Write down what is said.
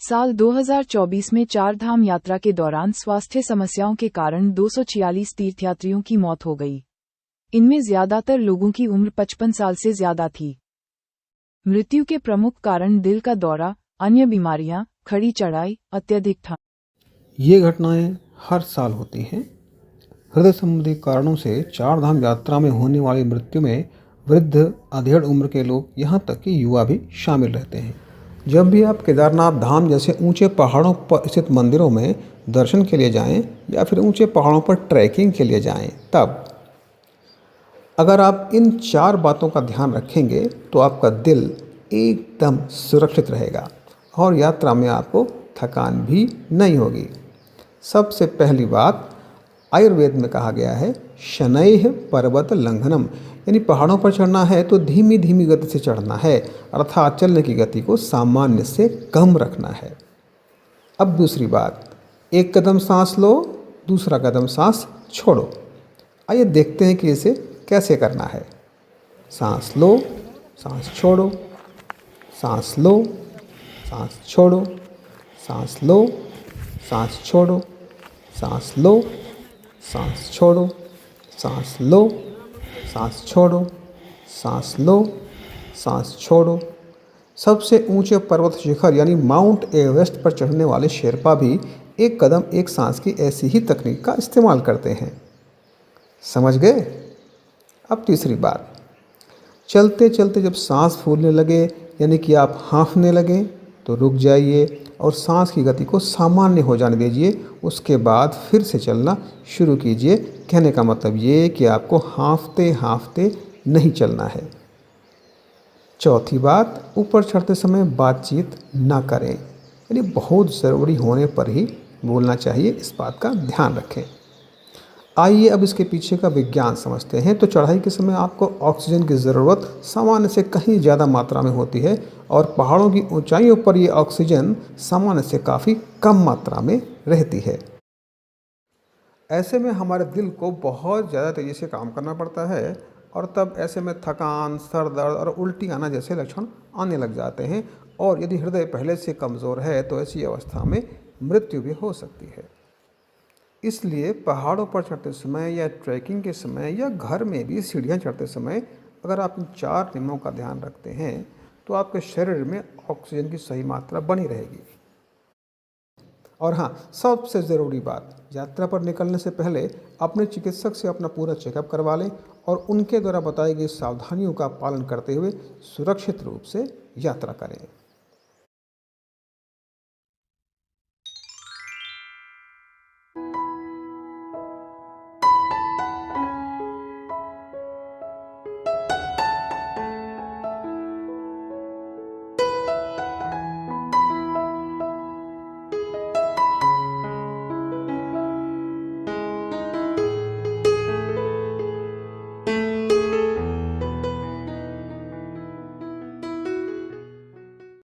साल 2024 में चार धाम यात्रा के दौरान स्वास्थ्य समस्याओं के कारण 246 तीर्थयात्रियों की मौत हो गई। इनमें ज्यादातर लोगों की उम्र 55 साल से ज्यादा थी। मृत्यु के प्रमुख कारण दिल का दौरा, अन्य बीमारियां, खड़ी चढ़ाई, अत्यधिक ठंड। ये घटनाएं हर साल होती हैं। हृदय संबंधी कारणों से चार धाम यात्रा में होने वाली मृत्यु में वृद्ध, अधेड़ उम्र के लोग, यहाँ तक कि युवा भी शामिल रहते हैं। जब भी आप केदारनाथ धाम जैसे ऊंचे पहाड़ों पर स्थित मंदिरों में दर्शन के लिए जाएं या फिर ऊंचे पहाड़ों पर ट्रैकिंग के लिए जाएं, तब अगर आप इन चार बातों का ध्यान रखेंगे तो आपका दिल एकदम सुरक्षित रहेगा और यात्रा में आपको थकान भी नहीं होगी। सबसे पहली बात, आयुर्वेद में कहा गया है शनैः पर्वत लंघनम, यानी पहाड़ों पर चढ़ना है तो धीमी धीमी गति से चढ़ना है, अर्थात चलने की गति को सामान्य से कम रखना है। अब दूसरी बात, एक कदम सांस लो, दूसरा कदम सांस छोड़ो। आइए देखते हैं कि इसे कैसे करना है। सांस लो, सांस छोड़ो, सांस लो, सांस छोड़ो, सांस लो, सांस छोड़ो, सांस लो, सांस छोड़ो, सांस लो, सांस छोड़ो, सांस लो, सांस छोड़ो। सबसे ऊंचे पर्वत शिखर यानी माउंट एवरेस्ट पर चढ़ने वाले शेरपा भी एक कदम एक सांस की ऐसी ही तकनीक का इस्तेमाल करते हैं। समझ गए? अब तीसरी बात, चलते चलते जब सांस फूलने लगे यानी कि आप हाँफने लगे तो रुक जाइए और सांस की गति को सामान्य हो जाने दीजिए। उसके बाद फिर से चलना शुरू कीजिए। कहने का मतलब ये कि आपको हाँफते हाँफते नहीं चलना है। चौथी बात, ऊपर चढ़ते समय बातचीत ना करें, यानी बहुत ज़रूरी होने पर ही बोलना चाहिए, इस बात का ध्यान रखें। आइए अब इसके पीछे का विज्ञान समझते हैं। तो चढ़ाई के समय आपको ऑक्सीजन की ज़रूरत सामान्य से कहीं ज़्यादा मात्रा में होती है और पहाड़ों की ऊंचाइयों पर ये ऑक्सीजन सामान्य से काफ़ी कम मात्रा में रहती है। ऐसे में हमारे दिल को बहुत ज़्यादा तेज़ी से काम करना पड़ता है और तब ऐसे में थकान, सर दर्द और उल्टी आना जैसे लक्षण आने लग जाते हैं और यदि हृदय पहले से कमज़ोर है तो ऐसी अवस्था में मृत्यु भी हो सकती है। इसलिए पहाड़ों पर चढ़ते समय या ट्रैकिंग के समय या घर में भी सीढ़ियाँ चढ़ते समय अगर आप इन चार नियमों का ध्यान रखते हैं तो आपके शरीर में ऑक्सीजन की सही मात्रा बनी रहेगी। और हाँ, सबसे ज़रूरी बात, यात्रा पर निकलने से पहले अपने चिकित्सक से अपना पूरा चेकअप करवा लें और उनके द्वारा बताई गई सावधानियों का पालन करते हुए सुरक्षित रूप से यात्रा करें।